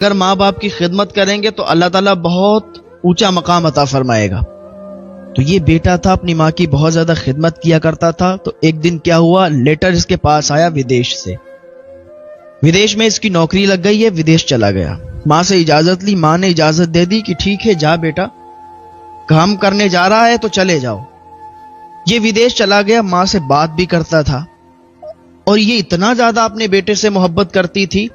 اگر ماں باپ کی خدمت کریں گے تو اللہ تعالیٰ بہت اونچا مقام عطا فرمائے گا۔ تو یہ بیٹا تھا، اپنی ماں کی بہت زیادہ خدمت کیا کرتا تھا۔ تو ایک دن کیا ہوا، لیٹر اس کے پاس آیا ودیش سے، ودیش میں اس کی نوکری لگ گئی ہے، ودیش چلا گیا۔ ماں سے اجازت لی، ماں نے اجازت دے دی کہ ٹھیک ہے جا بیٹا، کام کرنے جا رہا ہے تو چلے جاؤ۔ یہ ودیش چلا گیا، ماں سے بات بھی کرتا تھا، اور یہ اتنا زیادہ اپنے بیٹے سے محبت کرتی تھی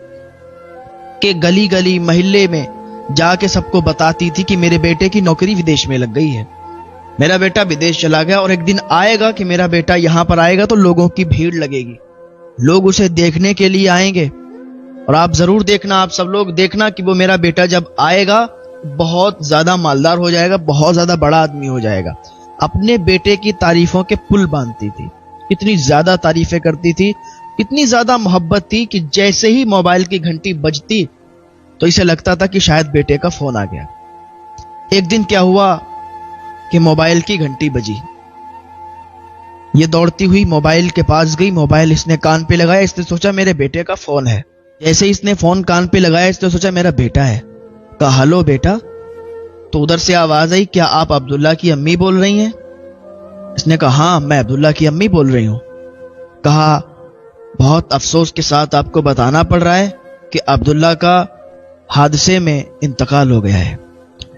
کہ گلی گلی محلے میں جا کے سب کو بتاتی تھی کہ میرے بیٹے کی نوکری ودیش میں لگ گئی ہے، میرا بیٹا ودیش چلا گیا، اور ایک دن آئے گا کہ میرا بیٹا یہاں پر آئے گا تو لوگوں کی بھیڑ لگے گی، لوگ اسے دیکھنے کے لیے آئیں گے، اور آپ ضرور دیکھنا، آپ سب لوگ دیکھنا کہ وہ میرا بیٹا جب آئے گا بہت زیادہ مالدار ہو جائے گا، بہت زیادہ بڑا آدمی ہو جائے گا۔ اپنے بیٹے کی تعریفوں کے پل باندھتی تھی، اتنی زیادہ تعریفیں کرتی تھی، اتنی زیادہ محبت تھی کہ جیسے ہی موبائل کی گھنٹی بجتی تو اسے لگتا تھا کہ شاید بیٹے کا فون آ گیا۔ ایک دن کیا ہوا کہ موبائل کی گھنٹی بجی، یہ دوڑتی ہوئی موبائل کے پاس گئی، موبائل اس نے کان پہ لگایا، اس نے سوچا میرے بیٹے کا فون ہے۔ جیسے اس نے فون کان پہ لگایا اس نے سوچا میرا بیٹا ہے، کہا ہلو بیٹا، تو ادھر سے آواز آئی کیا آپ عبداللہ کی امی بول رہی ہیں؟ اس نے کہا ہاں میں عبداللہ کی امی بول رہی ہوں۔ کہا بہت افسوس کے ساتھ آپ کو بتانا پڑ رہا ہے کہ عبداللہ کا حادثے میں انتقال ہو گیا ہے،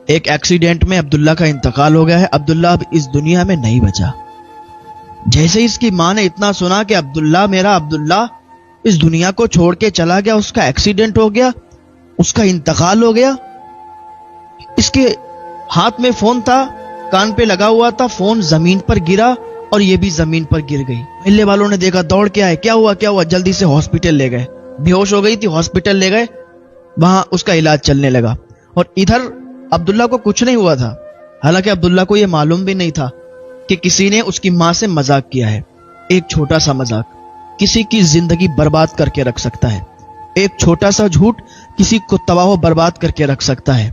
ایک ایکسیڈنٹ میں عبداللہ کا انتقال ہو گیا ہے، عبداللہ اب اس دنیا میں نہیں بچا۔ جیسے اس کی ماں نے اتنا سنا کہ عبداللہ، میرا عبداللہ اس دنیا کو چھوڑ کے چلا گیا، اس کا ایکسیڈنٹ ہو گیا، اس کا انتقال ہو گیا، اس کے ہاتھ میں فون تھا، کان پہ لگا ہوا تھا، فون زمین پر گرا اور یہ بھی زمین پر گر گئی۔ محلے والوں نے دیکھا، دوڑ کے آئے، کیا ہوا کیا ہوا، جلدی سے ہاسپٹل لے گئے، بے ہوش ہو گئی تھی، ہاسپٹل لے گئے، وہاں اس کا علاج چلنے لگا، اور ادھر عبداللہ کو کچھ نہیں ہوا تھا، حالانکہ عبداللہ کو یہ معلوم بھی نہیں تھا کہ کسی نے اس کی ماں سے مذاق کیا ہے۔ ایک چھوٹا سا مذاق کسی کی زندگی برباد کر کے رکھ سکتا ہے، ایک چھوٹا سا جھوٹ کسی کو تباہ و برباد کر کے رکھ سکتا ہے۔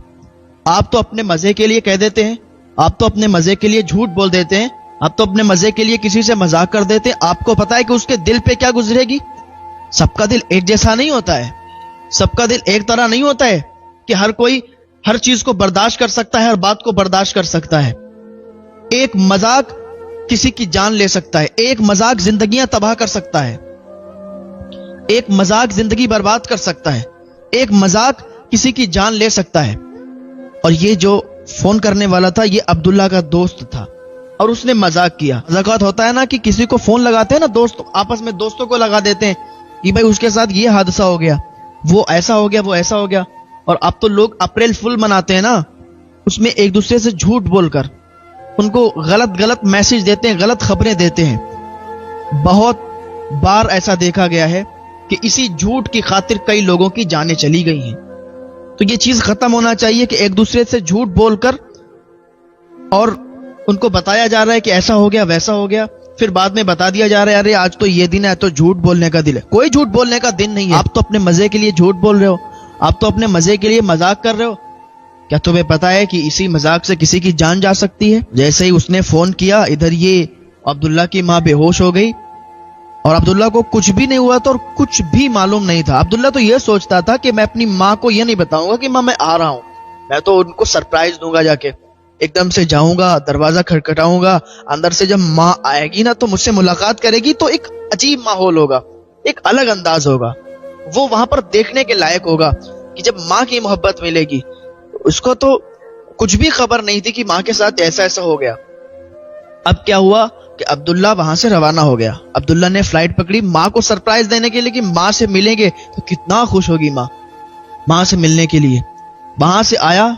آپ تو اپنے مزے کے لیے کہہ دیتے ہیں، آپ تو اپنے مزے کے لیے جھوٹ بول دیتے ہیں، آپ تو اپنے مزے کے لیے کسی سے مذاق کر دیتے ہیں، آپ کو پتا ہے کہ اس کے دل پہ کیا گزرے گی؟ سب کا دل ایک جیسا نہیں ہوتا ہے، سب کا دل ایک طرح نہیں ہوتا ہے کہ ہر کوئی ہر چیز کو برداشت کر سکتا ہے، ہر بات کو برداشت کر سکتا ہے۔ ایک مذاق کسی کی جان لے سکتا ہے، ایک مذاق زندگیاں تباہ کر سکتا ہے، ایک مذاق زندگی برباد کر سکتا ہے، ایک مذاق کسی کی جان لے سکتا ہے۔ اور یہ جو فون کرنے والا تھا یہ عبداللہ کا دوست تھا، اور اس نے مذاق کیا۔ مذاقات ہوتا ہے نا کہ کسی کو فون لگاتے ہیں نا، دوست آپس میں دوستوں کو لگا دیتے ہیں کہ بھائی اس کے ساتھ یہ حادثہ ہو گیا، وہ ایسا ہو گیا، وہ ایسا ہو گیا، اور اب تو لوگ اپریل فل مناتے ہیں نا، اس میں ایک دوسرے سے جھوٹ بول کر ان کو غلط میسج دیتے ہیں، غلط خبریں دیتے ہیں۔ بہت بار ایسا دیکھا گیا ہے کہ اسی جھوٹ کی خاطر کئی لوگوں کی جانیں چلی گئی ہیں۔ تو یہ چیز ختم ہونا چاہیے کہ ایک دوسرے سے جھوٹ بول کر اور ان کو بتایا جا رہا ہے کہ ایسا ہو گیا ویسا ہو گیا، پھر بعد میں بتا دیا جا رہا ہے ارے آج تو یہ دن ہے، تو جھوٹ بولنے کا دن ہے۔ کوئی جھوٹ بولنے کا دن نہیں ہے، آپ تو اپنے مزے کے لیے جھوٹ بول رہے ہو، آپ تو اپنے مزے کے لیے مذاق کر رہے ہو۔ کیا تمہیں پتا ہے کہ اسی مذاق سے کسی کی جان جا سکتی ہے؟ جیسے ہی اس نے فون کیا، ادھر یہ عبداللہ کی ماں بے ہوش ہو گئی، اور عبداللہ کو کچھ بھی نہیں ہوا تھا اور کچھ بھی معلوم نہیں تھا۔ عبداللہ تو یہ سوچتا تھا کہ میں اپنی ماں کو یہ نہیں بتاؤں گا کہ ماں میں آ رہا ہوں، میں تو ان کو سرپرائز دوں گا، جا کے ایک دم سے جاؤں گا، دروازہ کھٹکھٹاؤں گا، اندر سے جب ماں آئے گی نا تو مجھ سے ملاقات کرے گی، تو ایک عجیب ماحول ہوگا، ایک الگ انداز ہوگا، وہ وہاں پر دیکھنے کے لائق ہوگا کہ جب ماں کی محبت ملے گی۔ اس کو تو کچھ بھی خبر نہیں تھی کہ ماں کے ساتھ ایسا ایسا ہو گیا۔ اب کیا ہوا کہ عبداللہ وہاں سے روانہ ہو گیا، عبداللہ نے فلائٹ پکڑی ماں کو سرپرائز دینے کے لیے کہ ماں سے ملیں گے تو کتنا خوش ہوگی ماں سے ملنے کے لیے۔ وہاں سے آیا،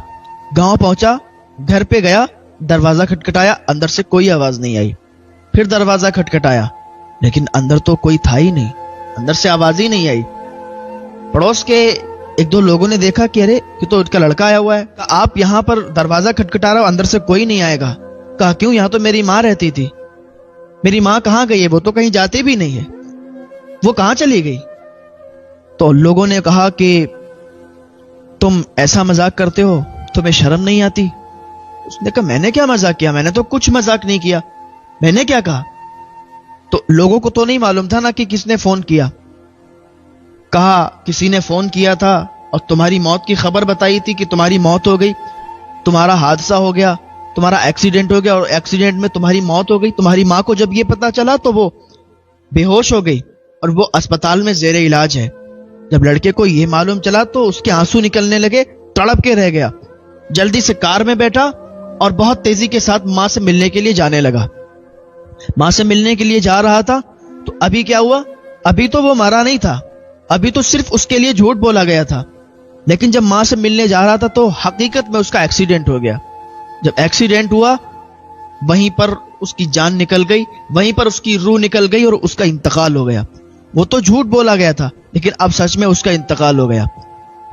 گاؤں پہنچا، گھر پہ گیا، دروازہ کھٹکھٹایا، اندر سے کوئی آواز نہیں آئی، پھر دروازہ کھٹکھٹایا، لیکن اندر تو کوئی تھا ہی نہیں، اندر سے آواز ہی نہیں آئی۔ پڑوس کے ایک دو لوگوں نے دیکھا کہ ارے یہ تو اس کا لڑکا آیا ہوا ہے، کہا آپ یہاں پر دروازہ کھٹکھٹا رہا ہو، اندر سے کوئی نہیں آئے گا؟ کہا کیوں، یہاں تو میری ماں رہتی تھی۔ میری ماں کہاں گئی ہے؟ وہ تو کہیں جاتی بھی نہیں ہے، وہ کہاں چلی گئی؟ تو لوگوں نے کہا کہ تم ایسا مذاق کرتے ہو، تمہیں شرم نہیں آتی؟ اس نے کہا میں نے کیا مذاق کیا، میں نے تو کچھ مذاق نہیں کیا، میں نے کیا کہا؟ تو لوگوں کو تو نہیں معلوم تھا نا کہ کس نے فون کیا۔ کہا کسی نے فون کیا تھا اور تمہاری موت کی خبر بتائی تھی کہ تمہاری موت ہو گئی, تمہارا حادثہ ہو گیا, تمہارا ایکسیڈنٹ ہو گیا اور ایکسیڈنٹ میں تمہاری موت ہو گئی. تمہاری ماں کو جب یہ پتا چلا تو وہ بے ہوش ہو گئی اور وہ اسپتال میں زیر علاج ہے. جب لڑکے کو یہ معلوم چلا تو اس کے آنسو نکلنے لگے, تڑپ کے رہ گیا. جلدی سے کار میں بیٹھا اور بہت تیزی کے ساتھ ماں سے ملنے کے لیے جانے لگا. ماں سے ملنے کے لیے جا رہا تھا تو ابھی کیا ہوا, ابھی تو وہ مرا نہیں تھا, ابھی تو صرف اس کے لیے جھوٹ بولا گیا تھا. لیکن جب ماں سے ملنے جا رہا تھا تو حقیقت میں اس کا ایکسیڈنٹ ہو گیا. جب ایکسیڈنٹ ہوا وہیں پر اس کی جان نکل گئی, وہیں پر اس کی روح نکل گئی اور اس کا انتقال ہو گیا. وہ تو جھوٹ بولا گیا تھا لیکن اب سچ میں اس کا انتقال ہو گیا.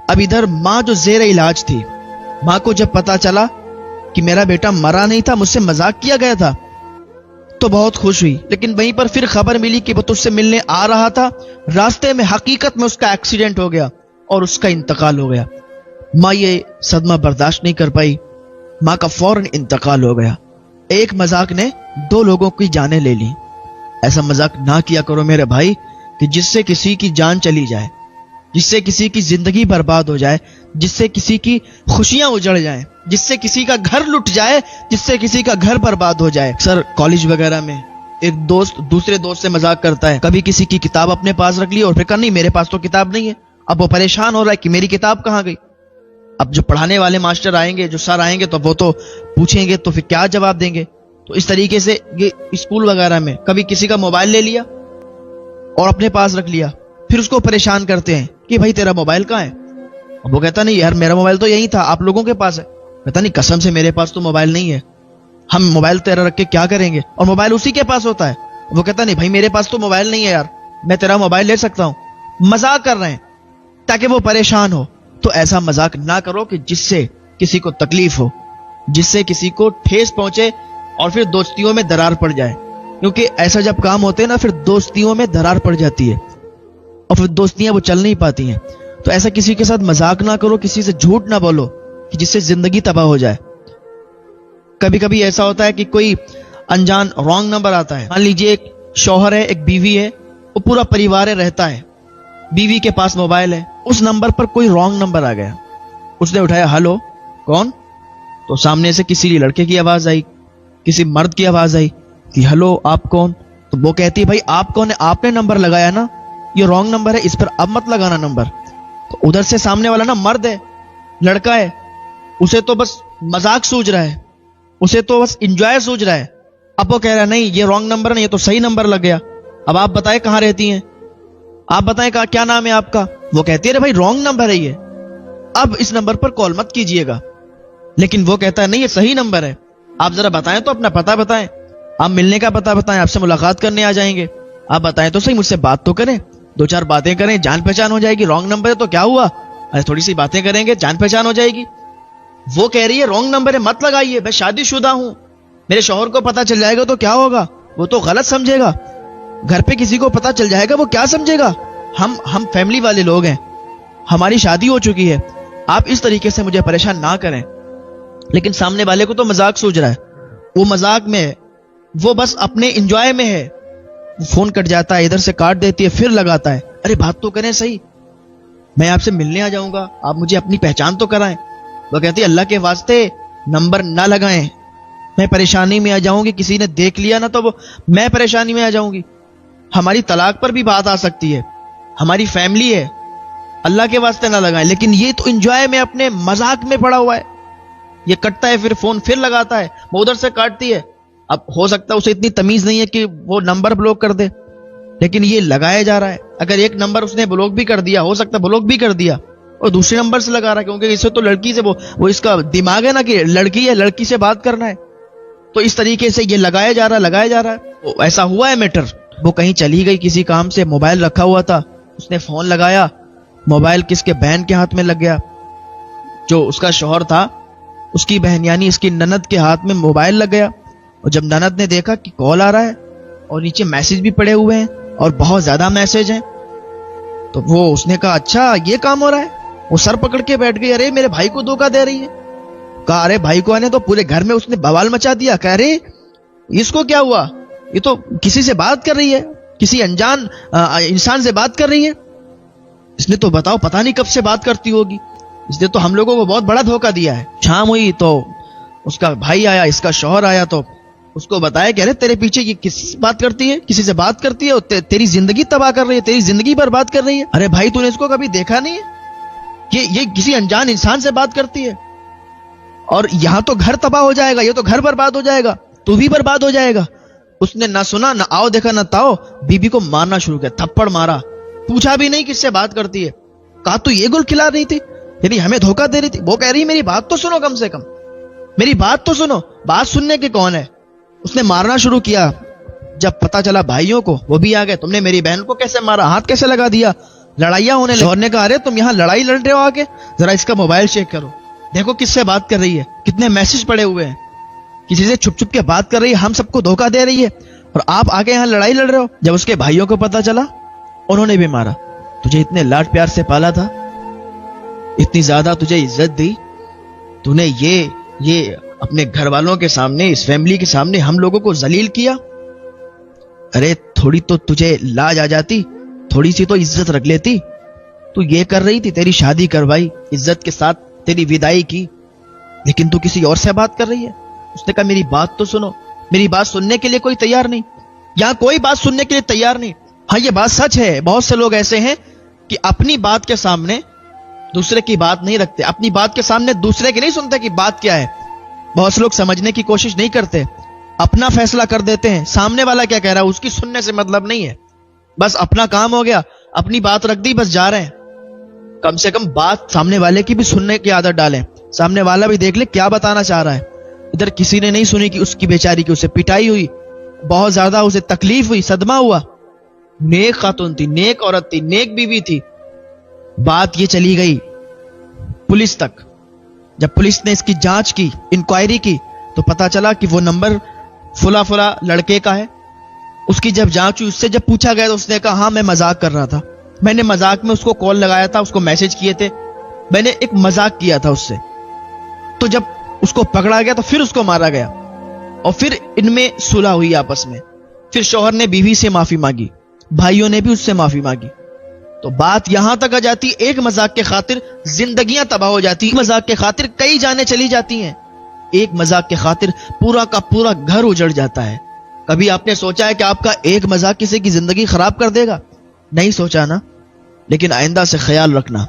اب ادھر ماں جو زیر علاج تھی, ماں کو جب پتا چلا کہ میرا بیٹا مرا نہیں تھا, مجھ سے مذاق کیا گیا تھا, تو بہت خوش ہوئی. لیکن وہیں پر پھر خبر ملی کہ وہ تجھ سے ملنے آ رہا تھا, راستے میں حقیقت میں اس کا ایکسیڈنٹ ہو گیا اور اس کا انتقال ہو گیا. ماں یہ صدمہ برداشت نہیں کر پائی, ماں کا فوراً انتقال ہو گیا. ایک مذاق نے 2 لوگوں کی جانیں لے لی. ایسا مذاق نہ کیا کرو میرے بھائی کہ جس سے کسی کی جان چلی جائے, جس سے کسی کی زندگی برباد ہو جائے, جس سے کسی کی خوشیاں اجڑ جائیں, جس سے کسی کا گھر لٹ جائے, جس سے کسی کا گھر برباد ہو جائے. سر کالج وغیرہ میں ایک دوست دوسرے دوست سے مذاق کرتا ہے, کبھی کسی کی کتاب اپنے پاس رکھ لی اور پھر کہا نہیں میرے پاس تو کتاب نہیں ہے. اب وہ پریشان ہو رہا ہے کہ میری کتاب کہاں گئی. اب جو پڑھانے والے ماسٹر آئیں گے, جو سر آئیں گے تو وہ تو پوچھیں گے, تو پھر کیا جواب دیں گے. تو اس طریقے سے یہ اسکول وغیرہ میں کبھی کسی کا موبائل لے لیا اور اپنے پاس رکھ لیا, پھر اس کو پریشان کرتے ہیں کہ بھائی تیرا موبائل کہاں ہے. وہ کہتا نہیں یار میرا موبائل تو یہی تھا, آپ لوگوں کے پاس ہے. کہتا نہیں قسم سے میرے پاس تو موبائل نہیں ہے, ہم موبائل تیرا رکھ کے کیا کریں گے, اور موبائل اسی کے پاس ہوتا ہے. وہ کہتا نہیں بھائی میرے پاس تو موبائل نہیں ہے یار, میں تیرا موبائل لے سکتا ہوں. مذاق کر رہے ہیں تاکہ وہ پریشان ہو. تو ایسا مذاق نہ کرو کہ جس سے کسی کو تکلیف ہو, جس سے کسی کو ٹھیس پہنچے اور پھر دوستیوں میں درار پڑ جائے. کیونکہ ایسا جب کام ہوتے ہیں نا پھر دوستیوں میں درار پڑ جاتی ہے اور پھر دوستیاں وہ چل نہیں پاتی ہیں. تو ایسا کسی کے ساتھ مذاق نہ کرو, کسی سے جھوٹ نہ بولو کہ جس سے زندگی تباہ ہو جائے. کبھی کبھی ایسا ہوتا ہے کہ کوئی انجان رانگ نمبر آتا ہے. مان لیجیے ایک شوہر ہے, ایک بیوی ہے, وہ پورا پریوار رہتا ہے, بیوی کے پاس موبائل ہے, اس نمبر پر کوئی رانگ نمبر آ گیا. اس نے اٹھایا, ہلو کون؟ تو سامنے سے کسی لڑکے کی آواز آئی, کسی مرد کی آواز آئی کہ ہلو آپ کون؟ تو وہ کہتی ہے بھائی آپ کون ہے, آپ نے نمبر لگایا نا, یہ رانگ نمبر ہے, اس پر اب مت لگانا نمبر. تو ادھر سے سامنے والا نا مرد ہے, لڑکا ہے, اسے تو بس مذاق سوچ رہا ہے, اسے تو بس انجوائے سوچ رہا ہے. اب وہ کہہ رہا ہے نہیں یہ رانگ نمبر نہیں, یہ تو صحیح نمبر لگ گیا. اب آپ بتائیں کہاں رہتی ہیں, آپ بتائیں کیا نام ہے آپ کا. وہ کہتی ہے بھائی رانگ نمبر ہے یہ, اب اس نمبر پر کال مت کیجئے گا. لیکن وہ کہتا ہے نہیں یہ صحیح نمبر ہے, آپ ذرا بتائیں تو اپنا پتہ بتائیں, آپ ملنے کا پتہ بتائیں, آپ سے ملاقات کرنے آ جائیں گے, آپ بتائیں تو صحیح, مجھ سے بات تو کریں, 2-4 باتیں کریں, جان پہچان ہو جائے گی. رانگ نمبر ہے تو کیا ہوا, تھوڑی سی باتیں کریں گے, جان پہچان ہو جائے گی. وہ کہہ رہی ہے رانگ نمبر ہے مت لگائیے, میں شادی شدہ ہوں, میرے شوہر کو پتہ چل جائے گا تو کیا ہوگا, وہ تو غلط سمجھے گا, گھر پہ کسی کو پتہ چل جائے گا وہ کیا سمجھے گا, ہم فیملی والے لوگ ہیں, ہماری شادی ہو چکی ہے, آپ اس طریقے سے مجھے پریشان نہ کریں. لیکن سامنے والے کو تو مذاق سوچ رہا ہے, وہ مذاق میں, وہ بس اپنے انجوائے میں ہے. فون کٹ جاتا ہے, ادھر سے کاٹ دیتی ہے, پھر لگاتا ہے, ارے بات تو کریں صحیح, میں آپ سے ملنے آ جاؤں گا, آپ مجھے اپنی پہچان تو کرائیں. وہ کہتی ہے اللہ کے واسطے نمبر نہ لگائیں, میں پریشانی میں آ جاؤں گی, کسی نے دیکھ لیا نا تو میں پریشانی میں آ جاؤں گی, ہماری طلاق پر بھی بات آ سکتی ہے, ہماری فیملی ہے, اللہ کے واسطے نہ لگائیں. لیکن یہ تو انجوائے میں اپنے مذاق میں پڑا ہوا ہے, یہ کٹتا ہے, پھر فون پھر لگاتا ہے, وہ ادھر سے کاٹتی ہے. اب ہو سکتا ہے اسے اتنی تمیز نہیں ہے کہ وہ نمبر بلاک کر دے, لیکن یہ لگایا جا رہا ہے. اگر ایک نمبر اس نے بلاک بھی کر دیا, ہو سکتا ہے بلاک بھی کر دیا, اور دوسرے نمبر سے لگا رہا ہے, کیونکہ اسے تو لڑکی سے وہ اس کا دماغ ہے نا کہ لڑکی ہے, لڑکی سے بات کرنا ہے, تو اس طریقے سے یہ لگایا جا رہا ہے. تو ایسا ہوا ہے میٹر, وہ کہیں چلی گئی کسی کام سے, موبائل رکھا ہوا تھا, اس نے فون لگایا, موبائل کس کے بہن کے ہاتھ میں لگ گیا, جو اس کا شوہر تھا اس کی بہن یعنی اس کی نند کے ہاتھ میں موبائل لگ گیا. اور جب نند نے دیکھا کہ کال آ رہا ہے اور نیچے میسج بھی پڑے ہوئے ہیں اور بہت زیادہ میسج ہیں, تو وہ اس نے کہا اچھا یہ کام ہو رہا ہے. وہ سر پکڑ کے بیٹھ گئی, ارے میرے بھائی کو دھوکہ دے رہی ہے. کہا ارے بھائی کو آنے تو, پورے گھر میں اس نے بوال مچا دیا. کہہ رہے اس کو کیا ہوا, یہ تو کسی سے بات کر رہی ہے, کسی انجان انسان سے بات کر رہی ہے. اس نے تو بتاؤ پتہ نہیں کب سے بات کرتی ہوگی، اس نے تو ہم لوگوں کو بہت بڑا دھوکہ دیا ہے۔ شام ہوئی تو اس کا بھائی آیا، اس کا شوہر آیا، تو اس کو بتایا کہ ارے تیرے پیچھے یہ کسی سے بات کرتی ہے، کسی سے بات کرتی ہے، تیری زندگی تباہ کر رہی ہے، تیری زندگی برباد کر رہی ہے۔ ارے بھائی تو نے اس کو کبھی دیکھا نہیں ہے کہ یہ کسی انجان انسان سے بات کرتی ہے؟ اور یہاں تو گھر تباہ ہو جائے گا، یہ تو گھر برباد ہو جائے گا، تو بھی برباد ہو جائے گا۔ اس نے نہ سنا، نہ آؤ دیکھا، نہ تاؤ، بیوی کو مارنا شروع کیا، تھپڑ مارا، پوچھا بھی نہیں کس سے بات کرتی ہے۔ کہا تو یہ گل کھلا رہی تھی، یعنی ہمیں دھوکہ دے رہی تھی۔ وہ کہہ رہی میری بات تو سنو، کم سے کم میری بات تو سنو۔ بات سننے کے کون ہے؟ اس نے مارنا شروع کیا۔ جب پتا چلا بھائیوں کو، وہ بھی آ گئے، تم نے میری بہن کو کیسے مارا، ہاتھ کیسے لگا دیا، لڑائیاں ہونے لگی۔ شوہر نے کہا ارے تم یہاں لڑائی لڑ رہے ہو، آگے ذرا اس کا موبائل چیک کرو، دیکھو کس سے بات کر رہی ہے، کتنے میسج پڑے ہوئے ہیں، کسی سے چھپ چھپ کے بات کر رہی ہے، ہم سب کو دھوکہ دے رہی ہے، اور آپ آگے یہاں لڑائی لڑ رہے ہو۔ جب اس کے بھائیوں کو پتا چلا، انہوں نے بھی مارا۔ تجھے اتنے لاڈ پیار سے پالا تھا، اتنی زیادہ تجھے عزت دی، تو نے یہ اپنے گھر والوں کے سامنے، اس فیملی کے سامنے ہم لوگوں کو ذلیل کیا۔ ارے تھوڑی تو تجھے لاج آ جاتی، تھوڑی سی تو عزت رکھ لیتی۔ تو یہ کر رہی تھی، تیری شادی کروائی، عزت کے ساتھ تیری ودائی کی، لیکن تو کسی اور سے بات کر رہی ہے۔ اس نے کہا میری بات تو سنو۔ میری بات سننے کے لیے کوئی تیار نہیں، یہاں کوئی بات سننے کے لیے تیار نہیں۔ ہاں یہ بات سچ ہے، بہت سے لوگ ایسے ہیں کہ اپنی بات کے سامنے دوسرے کی بات نہیں رکھتے، اپنی بات کے سامنے دوسرے کی نہیں سنتے کہ بات کیا ہے۔ بہت سے لوگ سمجھنے کی کوشش نہیں کرتے، اپنا فیصلہ کر دیتے ہیں، سامنے والا کیا کہہ رہا ہے اس کی سننے سے مطلب نہیں ہے، بس اپنا کام ہو گیا، اپنی بات رکھ دی، بس جا رہے ہیں۔ کم سے کم بات سامنے والے کی بھی سننے کی عادت ڈالیں، سامنے والا بھی دیکھ لے کیا بتانا چاہ رہا ہے۔ ادھر کسی نے نہیں سنی کہ اس کی بیچاری کی اسے پٹائی ہوئی، بہت زیادہ اسے تکلیف ہوئی، صدمہ ہوا۔ نیک خاتون تھی، نیک عورت تھی، نیک بیوی تھی۔ بات یہ چلی گئی پولیس تک۔ جب پولیس نے اس کی جانچ کی، انکوائری کی، تو پتا چلا کہ وہ نمبر فلا لڑکے کا ہے۔ اس کی جب جانچ ہوئی، اس سے جب پوچھا گیا تو اس نے کہا ہاں میں مذاق کر رہا تھا، میں نے مذاق میں اس کو کال لگایا تھا، اس کو میسج کیے تھے، میں نے ایک مذاق کیا تھا اس سے۔ تو جب اس کو پکڑا گیا تو پھر اس کو مارا گیا، اور پھر ان میں صلح ہوئی آپس میں۔ پھر شوہر نے بیوی سے معافی مانگی، بھائیوں نے بھی اس سے معافی مانگی۔ تو بات یہاں تک آ جاتی، ایک مذاق کے خاطر زندگیاں تباہ ہو جاتی، ایک مذاق کے خاطر کئی جانیں چلی جاتی ہیں، ایک مذاق کے خاطر پورا کا پورا گھر اجڑ جاتا ہے۔ کبھی آپ نے سوچا ہے کہ آپ کا ایک مذاق کسی کی زندگی خراب کر دے گا؟ نہیں سوچا نا؟ لیکن آئندہ سے خیال رکھنا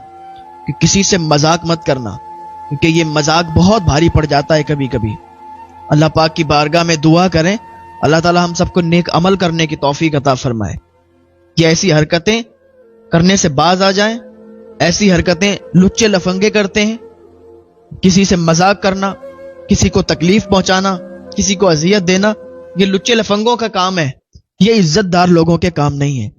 کہ کسی سے مذاق مت کرنا، کیونکہ یہ مذاق بہت بھاری پڑ جاتا ہے کبھی کبھی۔ اللہ پاک کی بارگاہ میں دعا کریں، اللہ تعالی ہم سب کو نیک عمل کرنے کی توفیق عطا فرمائے، کہ ایسی حرکتیں کرنے سے باز آ جائیں۔ ایسی حرکتیں لچے لفنگے کرتے ہیں، کسی سے مذاق کرنا، کسی کو تکلیف پہنچانا، کسی کو اذیت دینا، یہ لچے لفنگوں کا کام ہے، یہ عزت دار لوگوں کے کام نہیں ہے۔